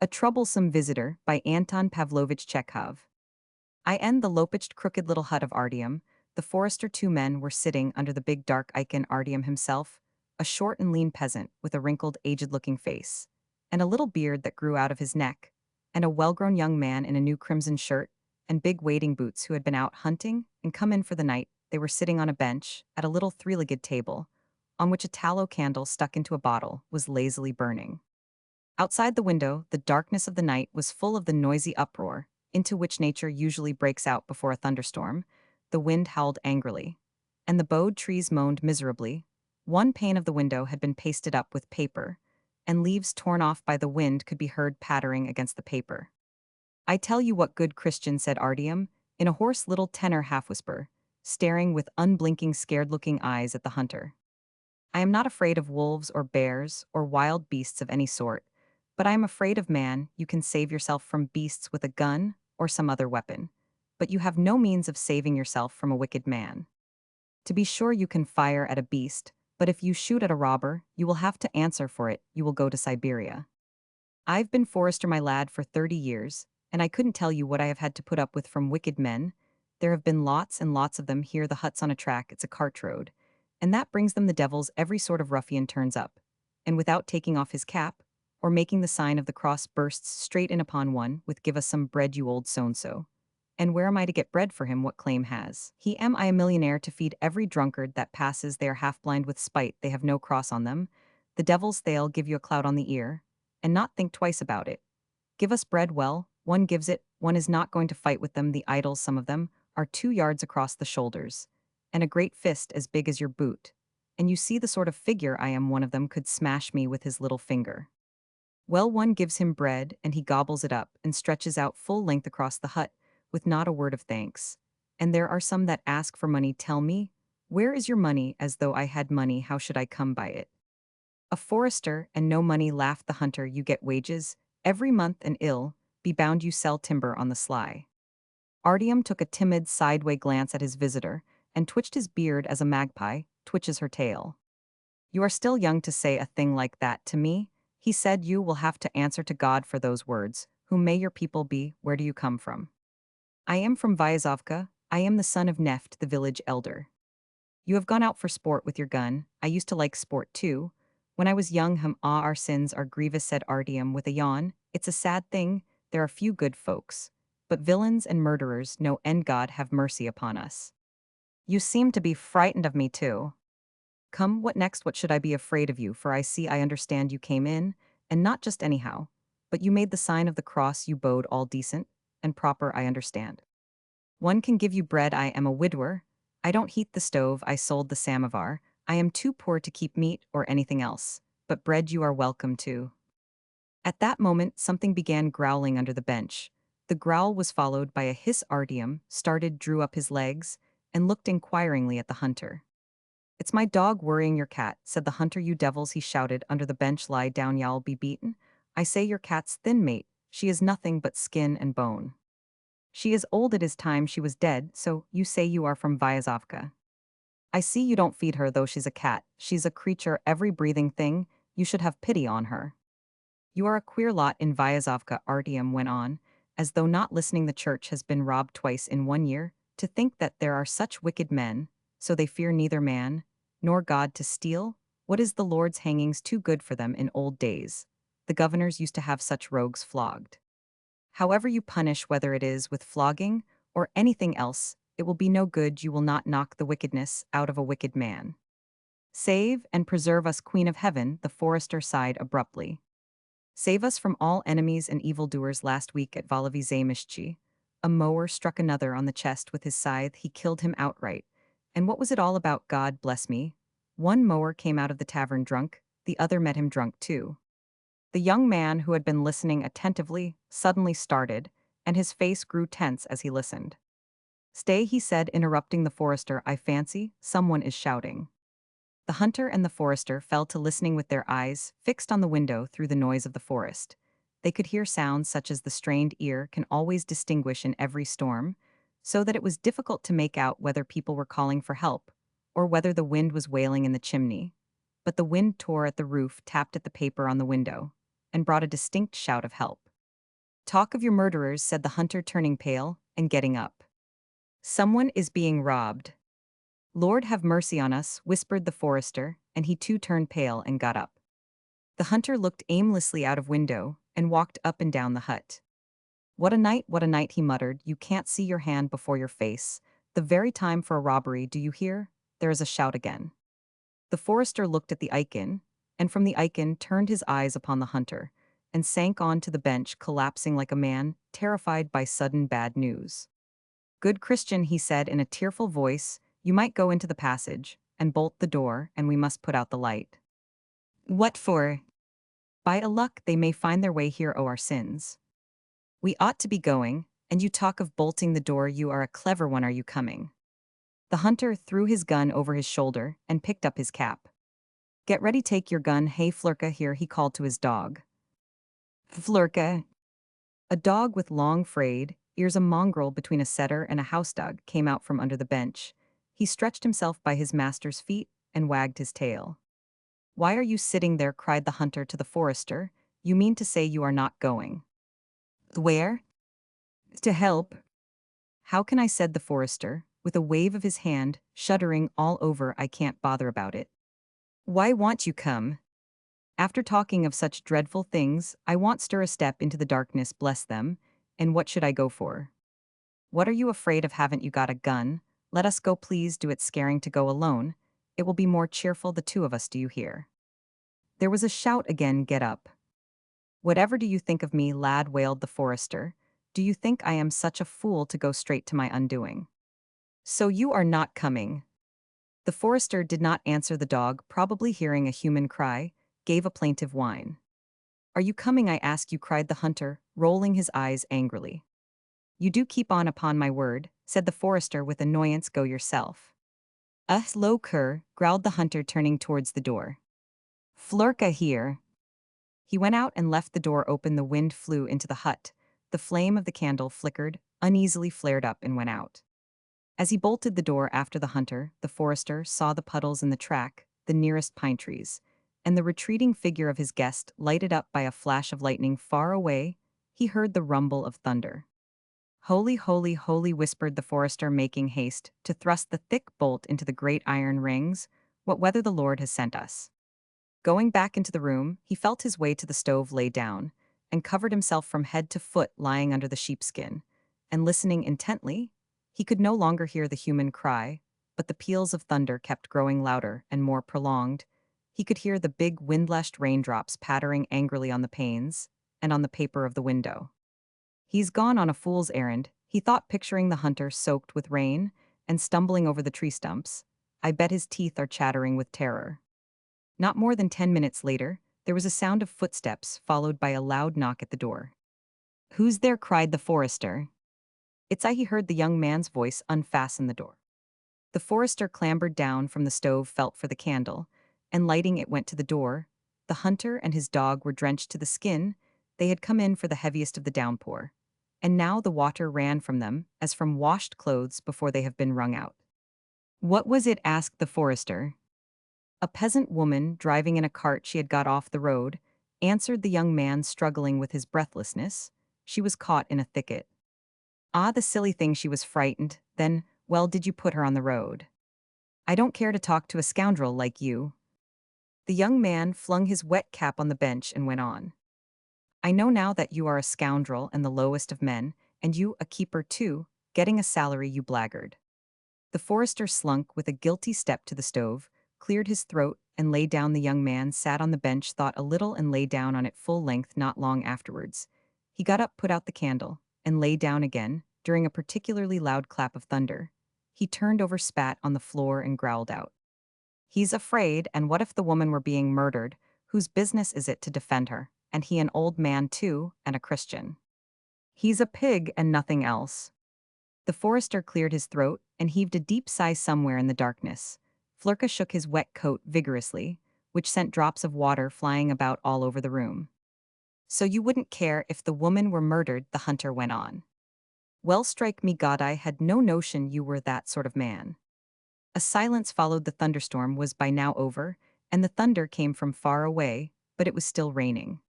A Troublesome Visitor by Anton Pavlovich Chekhov. I end the lopiched crooked little hut of Artyom. The forester two men were sitting under the big dark icon Artyom himself, a short and lean peasant with a wrinkled, aged-looking face, and a little beard that grew out of his neck, and a well-grown young man in a new crimson shirt and big wading boots who had been out hunting and come in for the night. They were sitting on a bench at a little three-legged table, on which a tallow candle stuck into a bottle was lazily burning. Outside the window, the darkness of the night was full of the noisy uproar, into which nature usually breaks out before a thunderstorm. The wind howled angrily, and the bowed trees moaned miserably. One pane of the window had been pasted up with paper, and leaves torn off by the wind could be heard pattering against the paper. "I tell you what, good Christian," said Artyom, in a hoarse little tenor half-whisper, staring with unblinking scared-looking eyes at the hunter. "I am not afraid of wolves or bears or wild beasts of any sort, but I am afraid of man. You can save yourself from beasts with a gun or some other weapon, but you have no means of saving yourself from a wicked man. To be sure you can fire at a beast, but if you shoot at a robber, you will have to answer for it. You will go to Siberia. I've been forester, my lad, for 30 years, and I couldn't tell you what I have had to put up with from wicked men. There have been lots and lots of them here. The hut's on a track, it's a cart road, and that brings them the devils. Every sort of ruffian turns up, and without taking off his cap, or making the sign of the cross, bursts straight in upon one with 'Give us some bread, you old so-and-so.' And where am I to get bread for him? What claim has he? Am I a millionaire to feed every drunkard that passes? They are half blind with spite, they have no cross on them. The devils, they'll give you a clout on the ear, and not think twice about it. Give us bread, well, one gives it, one is not going to fight with them. The idols, some of them, are 2 yards across the shoulders, and a great fist as big as your boot. And you see the sort of figure I am. One of them could smash me with his little finger. Well, one gives him bread, and he gobbles it up and stretches out full length across the hut, with not a word of thanks. And there are some that ask for money. Tell me, where is your money? As though I had money, how should I come by it? A forester, and no money, laughed the hunter. You get wages every month, and ill be bound you sell timber on the sly. Artyom took a timid sideway glance at his visitor, and twitched his beard as a magpie twitches her tail. "You are still young to say a thing like that to me," he said. "You will have to answer to God for those words. Whom may your people be? Where do you come from?" "I am from Vyazovka. I am the son of Neft, the village elder." "You have gone out for sport with your gun. I used to like sport too. When I was young, our sins are grievous," said Artyom with a yawn. "It's a sad thing, there are few good folks, but villains and murderers no end. God have mercy upon us." "You seem to be frightened of me too." "Come, what next? What should I be afraid of you? For I understand you came in, and not just anyhow, but you made the sign of the cross. You bowed all decent and proper, I understand. One can give you bread. I am a widower. I don't heat the stove. I sold the samovar. I am too poor to keep meat or anything else, but bread you are welcome to." At that moment, something began growling under the bench. The growl was followed by a hiss. Artyom started, drew up his legs, and looked inquiringly at the hunter. "It's my dog worrying your cat," said the hunter. "You devils," he shouted under the bench, "lie down, y'all be beaten. I say your cat's thin, mate. She is nothing but skin and bone. She is old, it is time she was dead. So, you say you are from Vyazovka. I see you don't feed her, though she's a cat. She's a creature, every breathing thing. You should have pity on her. You are a queer lot in Vyazovka," Artyom went on, as though not listening. "The church has been robbed twice in 1 year. To think that there are such wicked men, so they fear neither man nor God. To steal, what is the Lord's hangings too good for them? In old days, the governors used to have such rogues flogged. However you punish, whether it is with flogging or anything else, it will be no good. You will not knock the wickedness out of a wicked man. Save and preserve us, Queen of Heaven," the forester sighed abruptly. "Save us from all enemies and evildoers." Last week at Volovizamishchi, a mower struck another on the chest with his scythe. He killed him outright. And what was it all about? God bless me. One mower came out of the tavern drunk, the other met him drunk too. The young man, who had been listening attentively, suddenly started, and his face grew tense as he listened. "Stay," he said, interrupting the forester. "I fancy someone is shouting." The hunter and the forester fell to listening with their eyes fixed on the window. Through the noise of the forest, they could hear sounds such as the strained ear can always distinguish in every storm, so that it was difficult to make out whether people were calling for help, or whether the wind was wailing in the chimney. But the wind tore at the roof, tapped at the paper on the window, and brought a distinct shout of help. Talk of your murderers, said the hunter, turning pale and getting up. Someone is being robbed. Lord have mercy on us, whispered the forester, and he too turned pale and got up. The hunter looked aimlessly out of window and walked up and down the hut. What a night, he muttered. You can't see your hand before your face. The very time for a robbery, do you hear? There is a shout again. The forester looked at the icon, and from the icon turned his eyes upon the hunter, and sank on to the bench, collapsing like a man, terrified by sudden bad news. Good Christian, he said in a tearful voice, you might go into the passage, and bolt the door, and we must put out the light. What for? By a luck they may find their way here, our sins. We ought to be going, and you talk of bolting the door, you are a clever one, are you coming? The hunter threw his gun over his shoulder and picked up his cap. Get ready, take your gun, hey Flurka, here, he called to his dog. Flurka. A dog with long frayed ears, a mongrel between a setter and a housedog, came out from under the bench. He stretched himself by his master's feet and wagged his tail. Why are you sitting there? Cried the hunter to the forester. You mean to say you are not going? Where? To help. How can I? Said the forester, with a wave of his hand, shuddering all over. I can't bother about it. Why won't you come? After talking of such dreadful things, I won't stir a step into the darkness, bless them, and what should I go for? What are you afraid of? Haven't you got a gun? Let us go, please. Do it scaring to go alone. It will be more cheerful, the two of us, do you hear? There was a shout again, get up. Whatever do you think of me, lad? Wailed the forester. Do you think I am such a fool to go straight to my undoing? So you are not coming? The forester did not answer. The dog, probably hearing a human cry, gave a plaintive whine. Are you coming, I ask you? Cried the hunter, rolling his eyes angrily. You do keep on, upon my word, said the forester with annoyance. Go yourself. Low cur, growled the hunter, turning towards the door. Flurka here. He went out and left the door open. The wind flew into the hut. The flame of the candle flickered, uneasily flared up and went out. As he bolted the door after the hunter, the forester saw the puddles in the track, the nearest pine trees, and the retreating figure of his guest lighted up by a flash of lightning far away. He heard the rumble of thunder. Holy, holy, holy, whispered the forester, making haste to thrust the thick bolt into the great iron rings. What weather the Lord has sent us. Going back into the room, he felt his way to the stove, lay down, and covered himself from head to foot, lying under the sheepskin, and listening intently. He could no longer hear the human cry, but the peals of thunder kept growing louder and more prolonged. He could hear the big wind-lashed raindrops pattering angrily on the panes and on the paper of the window. He's gone on a fool's errand, he thought, picturing the hunter soaked with rain and stumbling over the tree stumps. I bet his teeth are chattering with terror. Not more than 10 minutes later, there was a sound of footsteps, followed by a loud knock at the door. Who's there? Cried the forester. It's I, he heard the young man's voice unfasten the door. The forester clambered down from the stove, felt for the candle, and lighting it went to the door. The hunter and his dog were drenched to the skin. They had come in for the heaviest of the downpour, and now the water ran from them as from washed clothes before they have been wrung out. What was it? Asked the forester. A peasant woman driving in a cart. She had got off the road, answered the young man, struggling with his breathlessness. She was caught in a thicket. Ah, the silly thing, she was frightened. Then, well, did you put her on the road? I don't care to talk to a scoundrel like you. The young man flung his wet cap on the bench and went on. I know now that you are a scoundrel and the lowest of men, and you a keeper too, getting a salary, you blackguard. The forester slunk with a guilty step to the stove, cleared his throat, and lay down. The young man sat on the bench, thought a little, and lay down on it full length. Not long afterwards, he got up, put out the candle, and lay down again. During a particularly loud clap of thunder, he turned over, spat on the floor, and growled out. He's afraid, and what if the woman were being murdered? Whose business is it to defend her? And he an old man too, and a Christian. He's a pig and nothing else. The forester cleared his throat and heaved a deep sigh. Somewhere in the darkness, Flurka shook his wet coat vigorously, which sent drops of water flying about all over the room. So you wouldn't care if the woman were murdered, the hunter went on. Well, strike me God, I had no notion you were that sort of man. A silence followed. The thunderstorm was by now over, and the thunder came from far away, but it was still raining.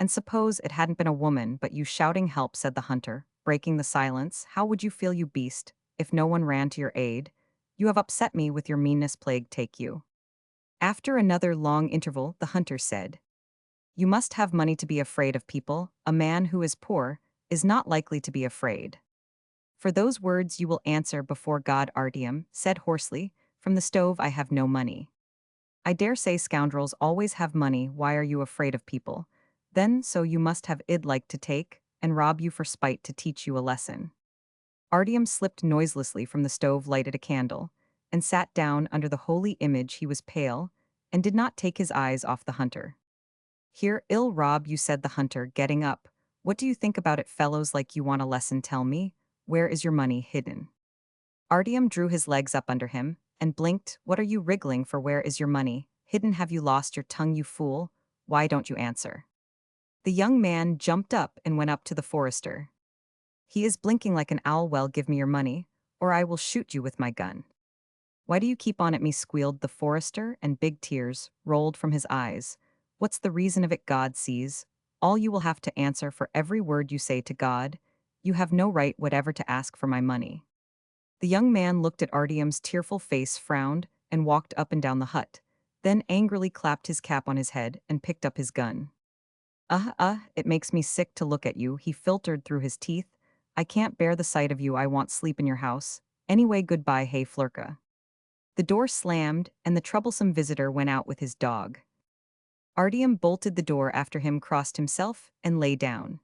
And suppose it hadn't been a woman but you shouting help, said the hunter, breaking the silence. How would you feel, you beast, if no one ran to your aid? You have upset me with your meanness, plague take you. After another long interval, the hunter said, you must have money to be afraid of people. A man who is poor is not likely to be afraid. For those words you will answer before God. Artyom said hoarsely, from the stove. I have no money. I dare say scoundrels always have money. Why are you afraid of people? Then so you must have id like to take and rob you for spite to teach you a lesson. Artyom slipped noiselessly from the stove, lighted a candle, and sat down under the holy image. He was pale and did not take his eyes off the hunter. Here, ill rob you, said the hunter, getting up. What do you think about it, fellows? Like you want a lesson? Tell me, where is your money hidden? Artyom drew his legs up under him and blinked. What are you wriggling for? Where is your money hidden? Have you lost your tongue, you fool? Why don't you answer? The young man jumped up and went up to the forester. He is blinking like an owl. Well, give me your money, or I will shoot you with my gun. Why do you keep on at me? Squealed the forester, and big tears rolled from his eyes. What's the reason of it? God sees all. You will have to answer for every word you say to God. You have no right whatever to ask for my money. The young man looked at Artyom's tearful face, frowned, and walked up and down the hut, then angrily clapped his cap on his head and picked up his gun. It makes me sick to look at you, he filtered through his teeth. I can't bear the sight of you. I want sleep in your house. Anyway, goodbye, hey Flurka. The door slammed, and the troublesome visitor went out with his dog. Artyom bolted the door after him, crossed himself, and lay down.